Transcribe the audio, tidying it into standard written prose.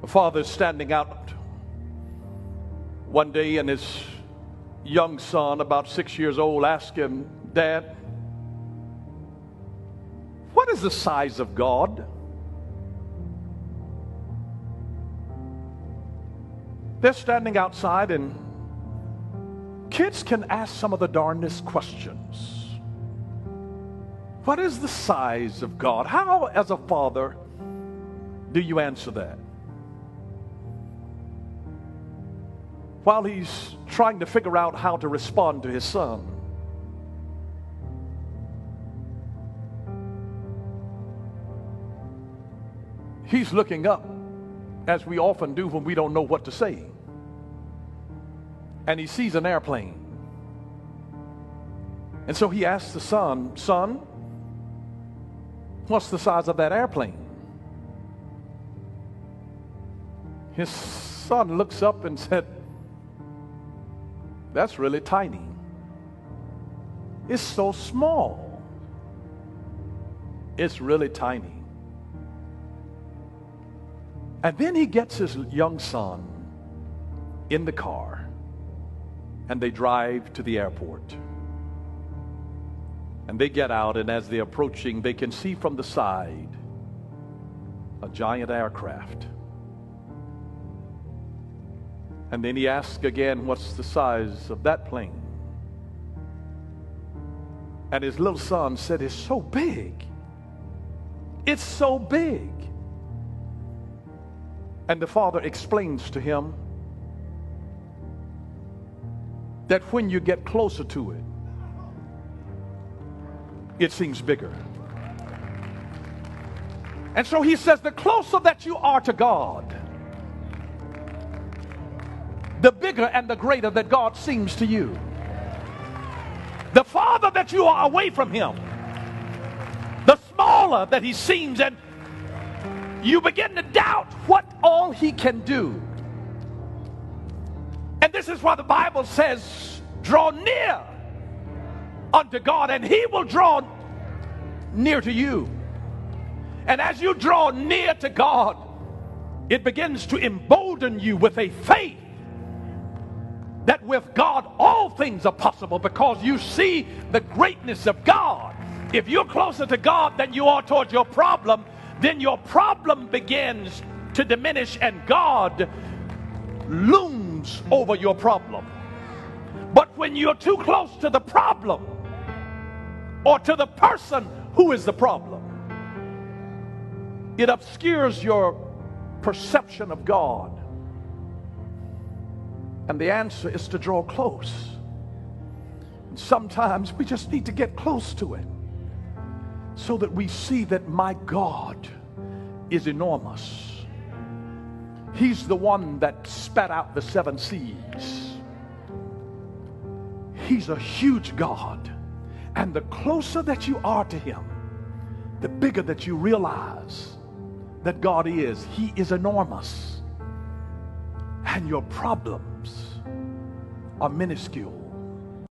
A father is standing out one day, and his young son, about 6 years old, asked him, "Dad, what is the size of God?" They're standing outside, and kids can ask some of the darndest questions. What is the size of God? How, as a father, do you answer that? While he's trying to figure out how to respond to his son, he's looking up, as we often do when we don't know what to say. And he sees an airplane. And so he asks the son, "Son, what's the size of that airplane?" His son looks up and said, "That's really tiny. It's so small. It's really tiny." And then he gets his young son in the car, and they drive to the airport. And they get out, and as they're approaching, they can see from the side a giant aircraft. And then he asks again, "What's the size of that plane?" And his little son said, "It's so big. It's so big." And the father explains to him that when you get closer to it, it seems bigger. And so he says, the closer that you are to God, the bigger and the greater that God seems to you. The farther that you are away from him, the smaller that he seems, and you begin to doubt what all he can do. And this is why the Bible says, draw near unto God, and he will draw near to you. And as you draw near to God, it begins to embolden you with a faith that with God all things are possible, because you see the greatness of God. If you're closer to God than you are towards your problem, then your problem begins to diminish and God looms over your problem. But when you're too close to the problem or to the person who is the problem, it obscures your perception of God. And the answer is to draw close. And sometimes we just need to get close to it so that we see that my God is enormous. He's the one that spat out the 7 seas. He's a huge God. And the closer that you are to him, the bigger that you realize that God is. He is enormous. And your problems are minuscule